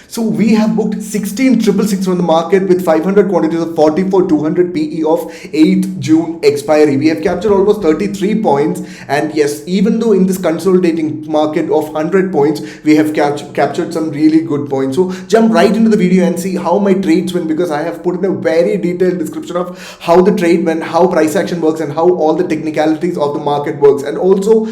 So we have booked 16,666 from the market with 500 quantities of 44,200 PE of 8th June expiry. We have captured almost 33 points, and yes, even though in this consolidating market of 100 points, we have captured some really good points. So jump right into the video and see how my trades went, because I have put in a very detailed description of how the trade went, how price action works, and how all the technicalities of the market works. And also,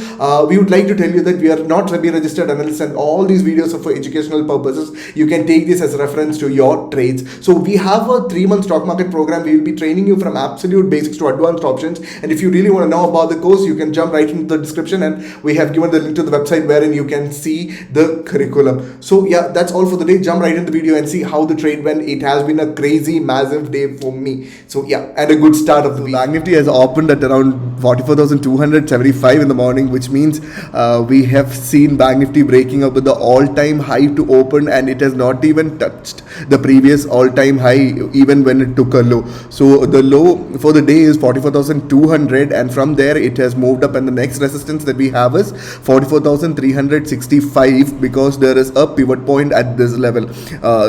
we would like to tell you that we are not SEBI registered analysts, and all these videos are for educational purposes. You can take this as a reference to your trades. So we have a 3-month stock market program. We will be training you from absolute basics to advanced options. And if you really want to know about the course, you can jump right into the description, and we have given the link to the website wherein you can see the curriculum. So yeah, that's all for the day. Jump right into the video and see how the trade went. It has been a crazy, massive day for me. So yeah, and a good start of the week. Banknifty has opened at around 44,275 in the morning, which means we have seen Banknifty breaking up with the all-time high to open, and it has not even touched the previous all-time high even when it took a low. So the low for the day is 44,200, and from there it has moved up, and the next resistance that we have is 44,365, because there is a pivot point at this level.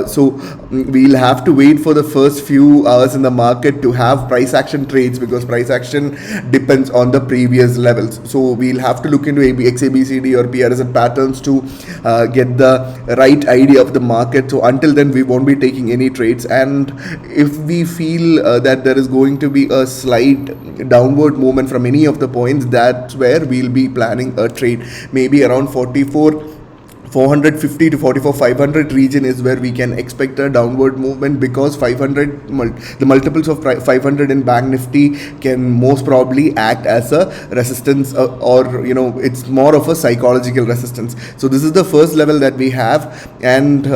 So we'll have to wait for the first few hours in the market to have price action trades, because price action depends on the previous levels. So we'll have to look into XABCD or PRSN patterns to get the right idea of the market. So until then, we won't be taking any trades, and if we feel that there is going to be a slight downward movement from any of the points, that's where we'll be planning a trade. Maybe around 44,450 to 44,500 region is where we can expect a downward movement, because 500 the multiples of 500 in Bank Nifty can most probably act as a resistance, or it's more of a psychological resistance. So this is the first level that we have, and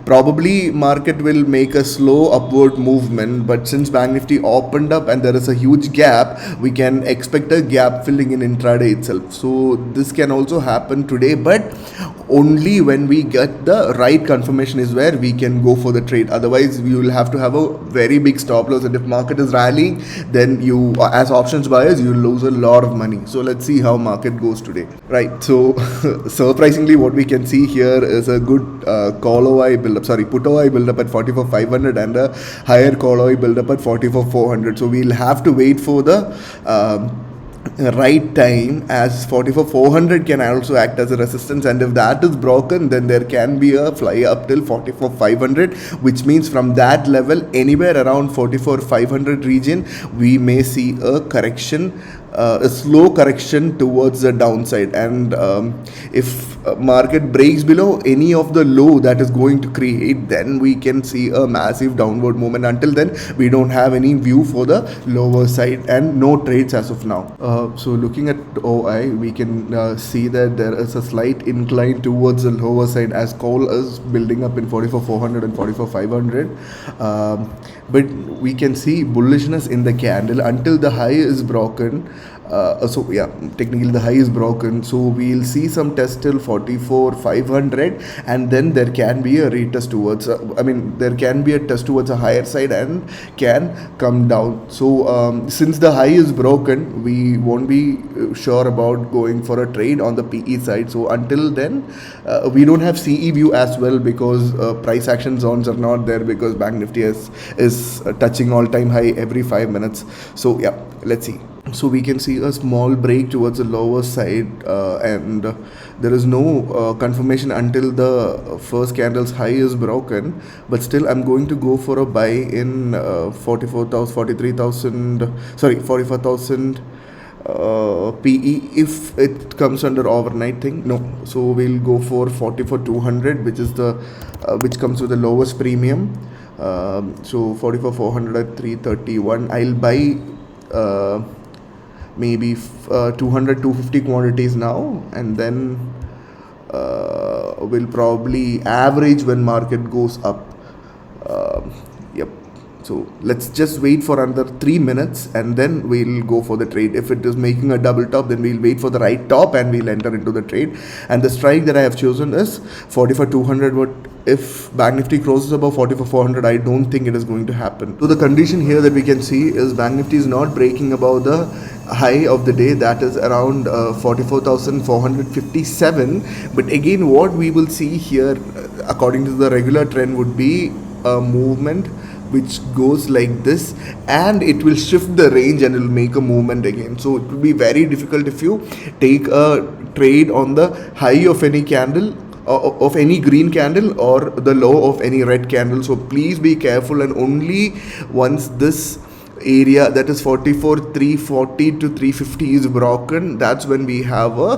probably market will make a slow upward movement, but since Bank Nifty opened up and there is a huge gap, we can expect a gap filling in intraday itself. So this can also happen today, but only when we get the right confirmation is where we can go for the trade. Otherwise, we will have to have a very big stop loss, and if market is rallying, then you, as options buyers, you lose a lot of money. So let's see how market goes today. Right, so surprisingly, what we can see here is a good call OI build-up, put OI build-up at 44,500 and a higher call OI build-up at 44,400. So we'll have to wait for the right time, as 44,400 can also act as a resistance, and if that is broken, then there can be a fly up till 44,500, which means from that level, anywhere around 44,500 region, we may see a correction, a slow correction towards the downside. And if market breaks below any of the low that is going to create, then we can see a massive downward movement. Until then, we don't have any view for the lower side, and no trades as of now. So looking at OI, we can see that there is a slight incline towards the lower side, as call is building up in 44,400 and 44,500, but we can see bullishness in the candle until the high is broken. So yeah, technically the high is broken, so we'll see some test till 44,500, and then there can be a retest towards there can be a test towards a higher side and can come down. So since the high is broken, we won't be sure about going for a trade on the PE side. So until then, we don't have CE view as well, because price action zones are not there, because Bank Nifty is touching all-time high every 5 minutes. So yeah, let's see. So we can see a small break towards the lower side, and there is no confirmation until the first candle's high is broken, but still I'm going to go for a buy in 44,000 PE if it comes under overnight thing. No, so we'll go for 44,200, which is the which comes with the lowest premium. So 44,400 at 331. I'll buy maybe 250 quantities now, and then will probably average when market goes up. Yep, So let's just wait for another 3 minutes and then we'll go for the trade. If it is making a double top, then we'll wait for the right top and we'll enter into the trade. And the strike that I have chosen is 44,200. But if Bank Nifty crosses above 44,400, I don't think it is going to happen. So the condition here that we can see is Bank Nifty is not breaking above the high of the day, that is around 44,457. But again, what we will see here, according to the regular trend, would be a movement which goes like this, and it will shift the range and it will make a movement again. So it will be very difficult if you take a trade on the high of any candle, of any green candle, or the low of any red candle. So please be careful, and only once this area, that is 44,340 to 350 is broken, that's when we have a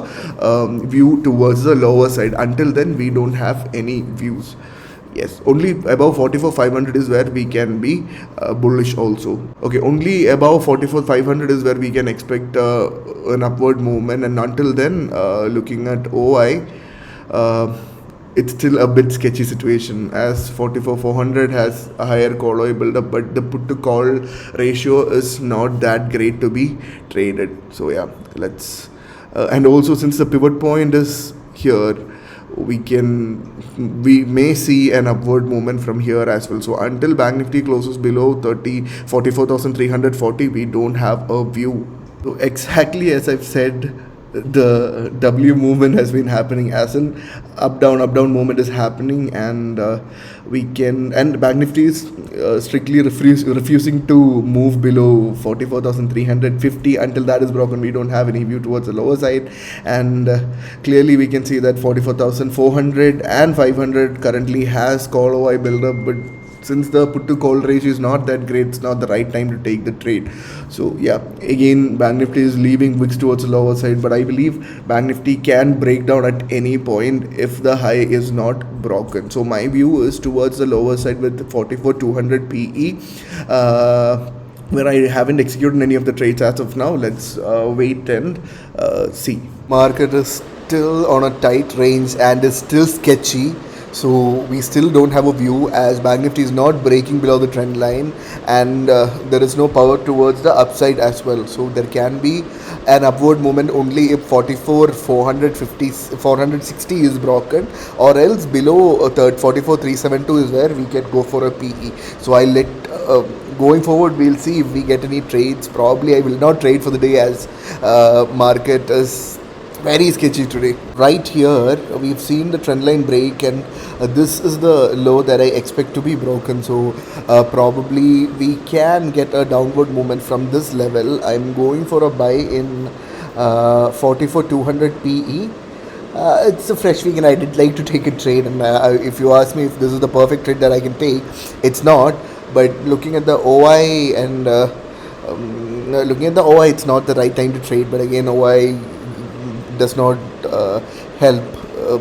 view towards the lower side. Until then, we don't have any views. Yes, only above 44,500 is where we can be bullish also. Okay, only above 44,500 is where we can expect an upward movement, and until then, looking at OI, it's still a bit sketchy situation, as 44,400 has a higher call OI buildup, but the put to call ratio is not that great to be traded. So yeah, let's and also since the pivot point is here, we may see an upward movement from here as well. So until Bank Nifty closes below 44,340, we don't have a view. So exactly as I've said, the W movement has been happening, as an up down movement is happening, and Bank Nifty is strictly refusing to move below 44,350. Until that is broken, we don't have any view towards the lower side, and clearly we can see that 44,400 and 500 currently has call OI buildup, but since the put to call ratio is not that great, it's not the right time to take the trade. So yeah, again, Bank Nifty is leaving wicks towards the lower side, but I believe Bank Nifty can break down at any point if the high is not broken. So my view is towards the lower side with 44,200 PE, where I haven't executed any of the trades as of now. Let's wait and see. Market is still on a tight range and is still sketchy. So we still don't have a view, as Bank Nifty is not breaking below the trend line, and there is no power towards the upside as well. So there can be an upward movement only if 460 is broken, or else below 44,372 is where we can go for a PE. So I'll let going forward, we'll see if we get any trades. Probably I will not trade for the day, as market is very sketchy today. Right here, we've seen the trend line break, and this is the low that I expect to be broken. So probably we can get a downward movement from this level. I'm going for a buy in 44,200 PE. It's a fresh week and I did like to take a trade, and if you ask me if this is the perfect trade that I can take, it's not. But looking at the OI and it's not the right time to trade. But again, OI does not help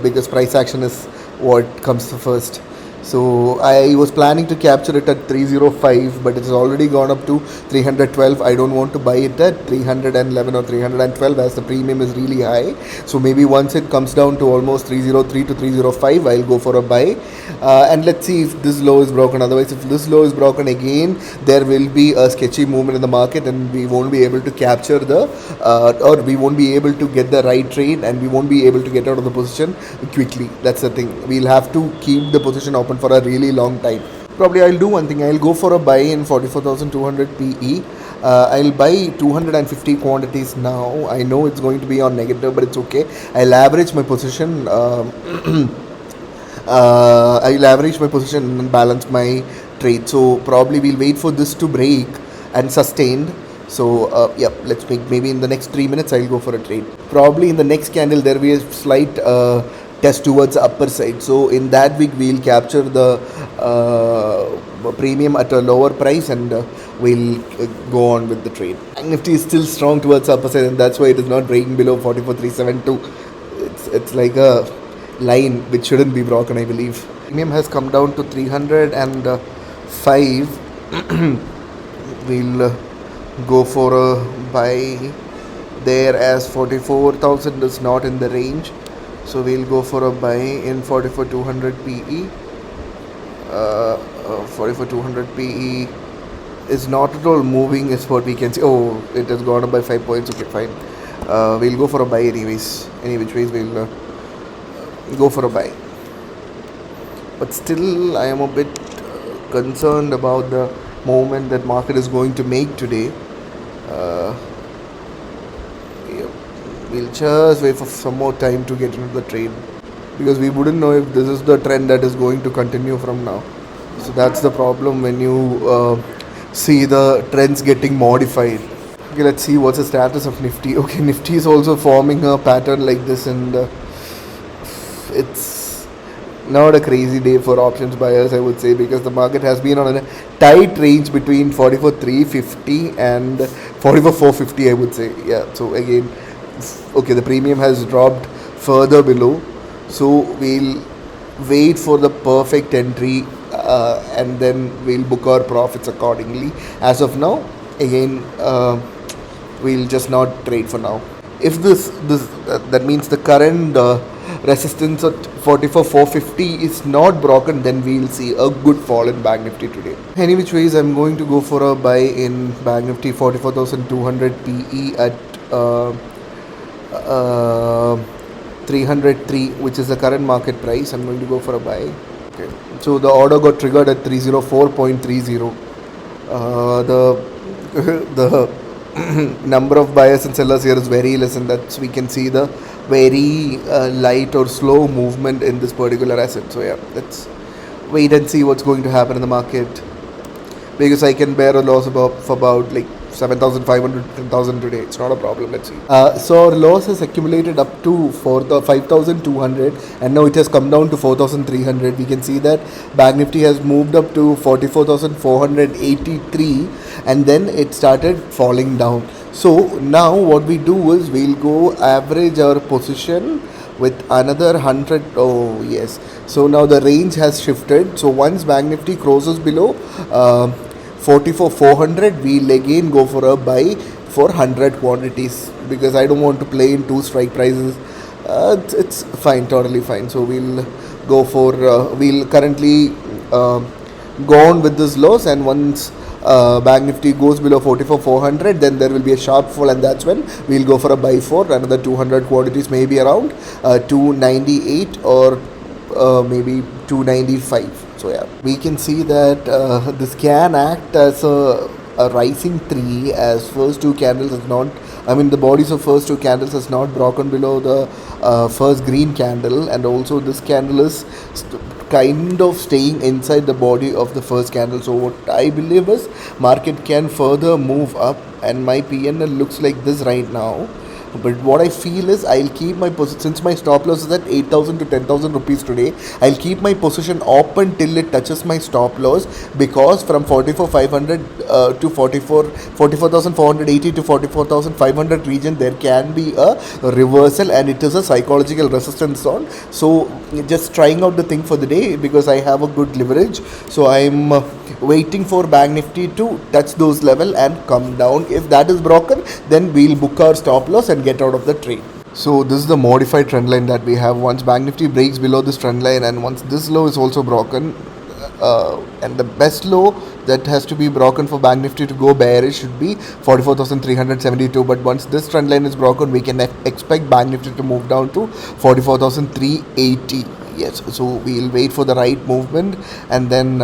because price action is what comes first. So I was planning to capture it at 305, but it's already gone up to 312. I don't want to buy it at 311 or 312, as the premium is really high. So maybe once it comes down to almost 303 to 305, I'll go for a buy. And let's see if this low is broken. Otherwise, if this low is broken again, there will be a sketchy movement in the market, and we won't be able to capture or we won't be able to get the right trade, and we won't be able to get out of the position quickly. That's the thing. We'll have to keep the position open for a really long time. Probably I'll do one thing. I'll go for a buy in 44,200 PE. I'll buy 250 quantities now. I know it's going to be on negative, but it's okay. I'll average my position. I'll average my position and balance my trade. So probably we'll wait for this to break and sustained. So let's make, maybe in the next 3 minutes I'll go for a trade. Probably in the next candle there will be a slight test towards the upper side. So in that week we'll capture the premium at a lower price, and we'll go on with the trade. Nifty is still strong towards the upper side, and that's why it is not breaking below 44,372. It's like a line which shouldn't be broken, I believe. Premium has come down to 305. We'll go for a buy there, as 44,000 is not in the range. So we'll go for a buy in 44,200 PE. 44,200 PE is not at all moving is what we can see. Oh, it has gone up by 5 points. Okay, fine. We'll go for a buy anyways. Any which ways we'll go for a buy. But still, I am a bit concerned about the movement that market is going to make today. Uh, yeah, we'll just wait for some more time to get into the trade, because we wouldn't know if this is the trend that is going to continue from now. So that's the problem when you see the trends getting modified. Okay, let's see what's the status of Nifty. Okay, Nifty is also forming a pattern like this, and it's not a crazy day for options buyers, I would say, because the market has been on a tight range between 44,350 and 44,450, I would say. Yeah, so again, okay, the premium has dropped further below, so we'll wait for the perfect entry, and then we'll book our profits accordingly. As of now, again, we'll just not trade for now. If this that means the current resistance at 44,450 is not broken, then we'll see a good fall in Bank Nifty today. Any which ways, I'm going to go for a buy in Bank Nifty 44,200 PE at uh, 303, which is the current market price. I'm going to go for a buy. Okay, so the order got triggered at 304.30. The the number of buyers and sellers here is very less, and that's we can see the very light or slow movement in this particular asset. So yeah, let's wait and see what's going to happen in the market, because I can bear a loss of about like 7,500, 10,000 today. It's not a problem. Let's see. So our loss has accumulated up to 5,200, and now it has come down to 4,300. We can see that Bank Nifty has moved up to 44,483, and then it started falling down. So now what we do is we'll go average our position with another 100. Oh yes, so now the range has shifted. So once Bank Nifty crosses below 44,400, we'll again go for a buy for 100 quantities, because I don't want to play in two strike prices. It's fine, totally fine. So we'll go for we'll currently go on with this loss, and once Bank Nifty goes below 44,400, then there will be a sharp fall, and that's when we'll go for a buy for another 200 quantities, maybe around 298 or maybe 295. So yeah, we can see that this can act as a rising tree, as first two candles has not, I mean the bodies of first two candles has not broken below the first green candle, and also this candle is kind of staying inside the body of the first candle. So what I believe is market can further move up, and my PNL looks like this right now. But what I feel is I'll keep my position, since my stop loss is at 8,000 to 10,000 rupees today. I'll keep my position open till it touches my stop loss, because from 44,500 to 44,480 to 44,500 region, there can be a reversal, and it is a psychological resistance zone. So just trying out the thing for the day, because I have a good leverage. So I'm waiting for Bank Nifty to touch those level and come down. If that is broken, then we'll book our stop loss and get out of the trade. So this is the modified trend line that we have. Once Bank Nifty breaks below this trend line, and once this low is also broken, and the best low that has to be broken for Bank Nifty to go bearish should be 44,372. But once this trend line is broken, we can expect Bank Nifty to move down to 44,380. Yes, so we'll wait for the right movement, and then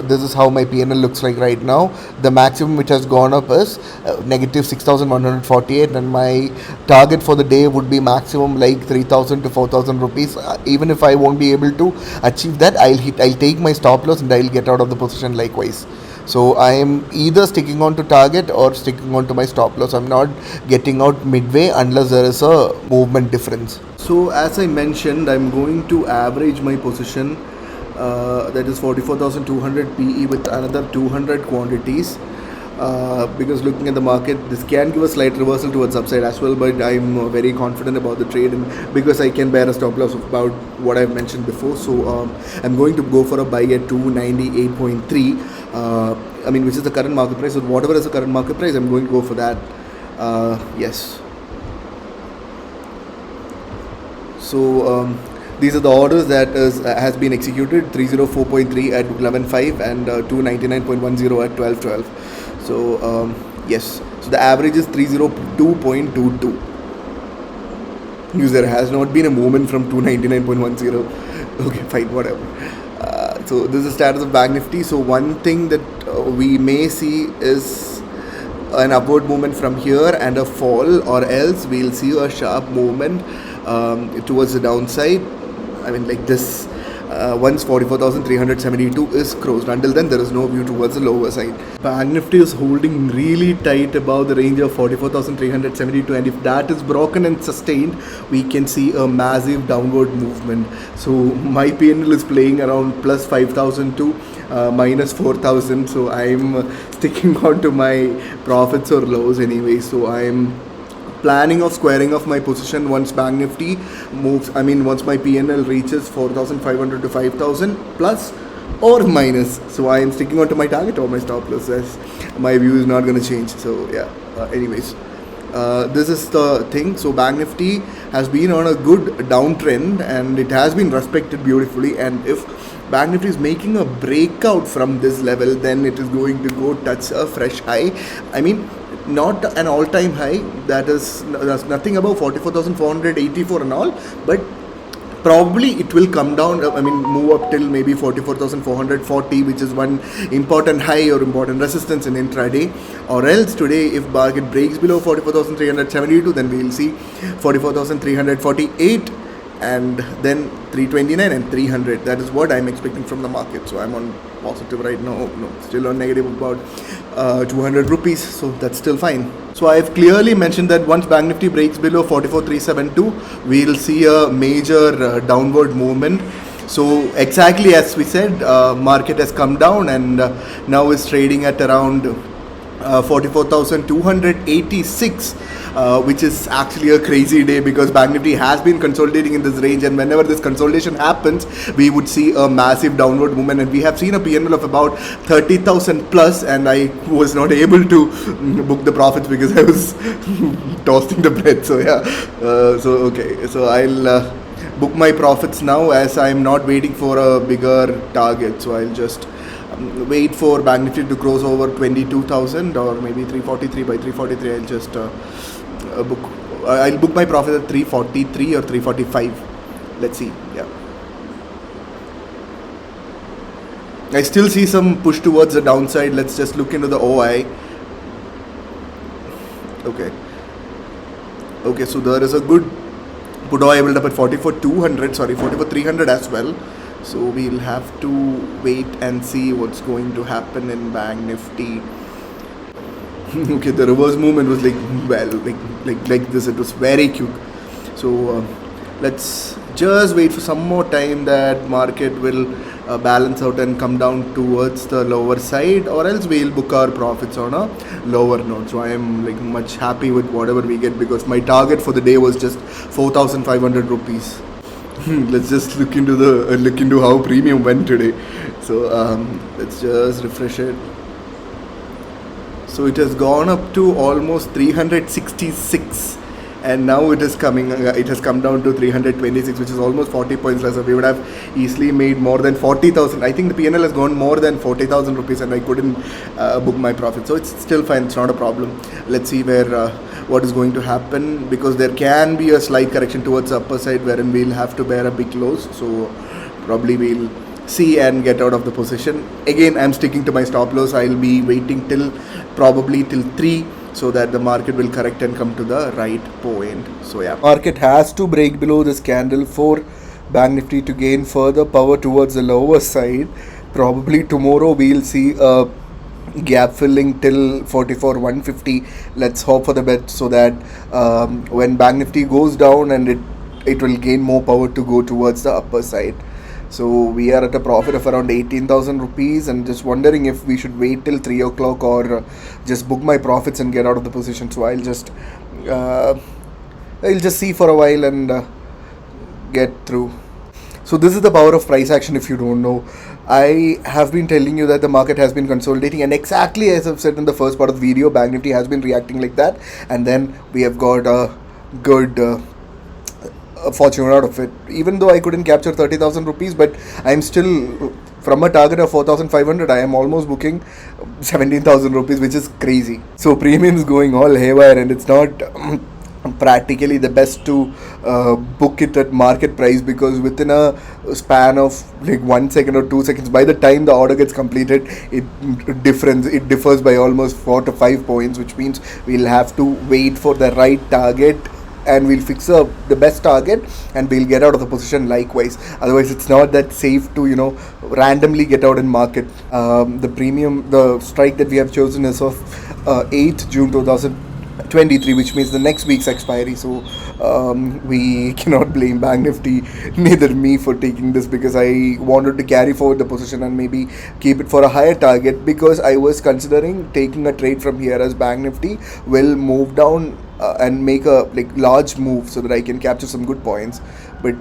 this is how my PNL looks like right now. The maximum which has gone up is negative 6,148, and my target for the day would be maximum like 3,000 to 4,000 rupees. Even if I won't be able to achieve that, I'll take my stop loss and I'll get out of the position likewise. So I am either sticking on to target or sticking on to my stop loss. I'm not getting out midway unless there is a movement difference. So as I mentioned, I'm going to average my position, that is 44,200 PE with another 200 quantities. Because looking at the market, this can give a slight reversal towards upside as well, but I'm very confident about the trade, and because I can bear a stop loss of about what I've mentioned before. So I'm going to go for a buy at 298.3, I mean, which is the current market price. So whatever is the current market price, I'm going to go for that. Yes. So These are the orders that has been executed: 304.3 at 11.5 and 299.10 at 12.12. So yes, so the average is 302.22. There has not been a movement from 299.10. Okay, fine, whatever. So this is the status of Banknifty. So one thing that we may see is an upward movement from here and a fall, or else we'll see a sharp movement towards the downside. I mean, like this. Once 44,372 is crossed. Until then, there is no view towards the lower side. Banknifty is holding really tight above the range of 44,372, and if that is broken and sustained, we can see a massive downward movement. So my PNL is playing around plus 5,000 to minus 4,000. So I'm sticking on to my profits or lows anyway. So I'm planning of squaring off my position once Banknifty moves. I mean, once my PNL reaches 4,500 to 5,000 plus or minus. So I am sticking on to my target or my stop loss, as my view is not going to change. So yeah, anyways, this is the thing. So Banknifty has been on a good downtrend and it has been respected beautifully, and if Banknifty is making a breakout from this level, then it is going to go touch a fresh high. I mean, not an all-time high, that's nothing above 44,484 and all, but probably it will come down. I mean, move up till maybe 44,440, which is one important high or important resistance in intraday. Or else today, if market breaks below 44,372, then we will see 44,348 and then 329 and 300. That is what I'm expecting from the market. So I'm on positive right now. No, still on negative about 200 rupees. So that's still fine. So I've clearly mentioned that once Banknifty breaks below 44,372, we'll see a major downward movement. So exactly as we said, market has come down and now is trading at around 44,286, which is actually a crazy day because Banknifty has been consolidating in this range, and whenever this consolidation happens, we would see a massive downward movement, and we have seen a PNL of about 30,000 plus, and I was not able to book the profits because I was toasting the bread. So yeah, so I'll book my profits now, as I'm not waiting for a bigger target. So I'll just wait for Banknifty to cross over 22,000 or maybe 343. By 343 I'll just I'll book my profit at 343 or 345. Let's see. Yeah, I still see some push towards the downside. Let's just look into the OI. Okay, so there is a good put OI build up at 44,300 as well. So we'll have to wait and see what's going to happen in Banknifty. Okay, the reverse movement was like this. It was very quick. So let's just wait for some more time that market will balance out and come down towards the lower side, or else we'll book our profits on a lower note. So I am like much happy with whatever we get, because my target for the day was just 4,500 rupees. Let's just look into how premium went today. So let's just refresh it. So it has gone up to almost 366, and now it has come down to 326, which is almost 40 points less. So we would have easily made more than 40,000. I think the PNL has gone more than 40,000 rupees, and I couldn't book my profit. So it's still fine. It's not a problem. Let's see what is going to happen, because there can be a slight correction towards the upper side wherein we'll have to bear a big loss. So probably we'll see and get out of the position. Again, I'm sticking to my stop loss. I'll be waiting probably till 3, so that the market will correct and come to the right point. So yeah, market has to break below this candle for Banknifty to gain further power towards the lower side. Probably tomorrow we'll see a gap filling till 44,150. Let's hope for the best, so that when Banknifty goes down, and it will gain more power to go towards the upper side. So we are at a profit of around 18,000 rupees, and just wondering if we should wait till 3 o'clock or just book my profits and get out of the position. So I'll just see for a while and get through. So this is the power of price action. If you don't know, I have been telling you that the market has been consolidating, and exactly as I've said in the first part of the video, Banknifty has been reacting like that, and then we have got a good fortune out of it. Even though I couldn't capture 30,000 rupees, but I'm still from a target of 4,500. I am almost booking 17,000 rupees, which is crazy. So premium is going all haywire, and it's not practically the best to book it at market price, because within a span of like 1 second or 2 seconds, by the time the order gets completed, it differs by almost 4 to 5 points, which means we'll have to wait for the right target, and we'll fix the best target, and we'll get out of the position likewise. Otherwise, it's not that safe to randomly get out in market. The strike that we have chosen is of 8th June 2023, which means the next week's expiry. So we cannot blame Banknifty, neither me, for taking this, because I wanted to carry forward the position and maybe keep it for a higher target, because I was considering taking a trade from here, as Banknifty will move down and make a large move so that I can capture some good points. But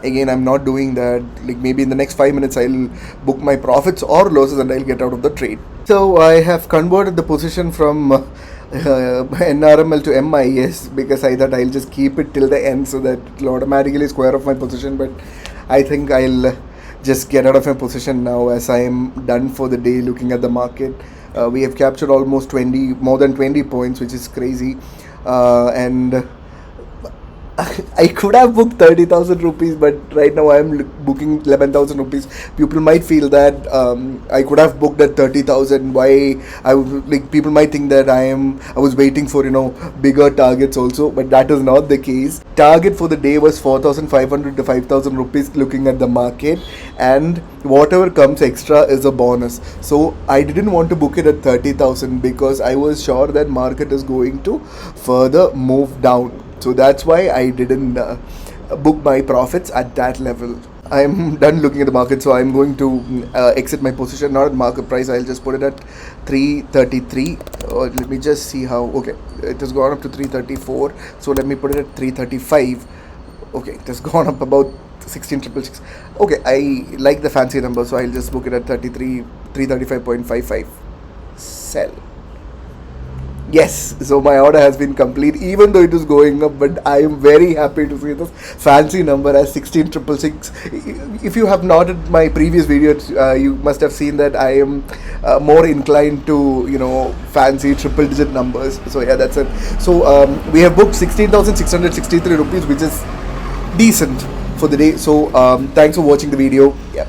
again, I'm not doing that. Maybe in the next 5 minutes I'll book my profits or losses, and I'll get out of the trade. So I have converted the position from NRML to MIS, because I thought I'll just keep it till the end so that it'll automatically square off my position. But I think I'll just get out of my position now, as I am done for the day looking at the market. We have captured almost more than 20 points, which is crazy. And I could have booked 30,000 rupees, but right now I am booking 11,000 rupees. People might feel that I could have booked at 30,000. Why? People might think that I was waiting for bigger targets also, but that is not the case. Target for the day was 4,500 to 5,000 rupees looking at the market, and whatever comes extra is a bonus. So I didn't want to book it at 30,000, because I was sure that market is going to further move down. So that's why I didn't book my profits at that level. I'm done looking at the market, so I'm going to exit my position, not at market price. I'll just put it at 333. Let me just see how. Okay, it has gone up to 334. So let me put it at 335. Okay, it has gone up about 16,666. Okay, I like the fancy number, so I'll just book it at 335.55. Sell. Yes, so my order has been complete, even though it is going up, but I am very happy to see this fancy number as 16,666. If you have noted my previous videos, you must have seen that I am more inclined to, fancy triple digit numbers. So yeah, that's it. So we have booked 16,663 rupees, which is decent for the day. So thanks for watching the video. Yeah.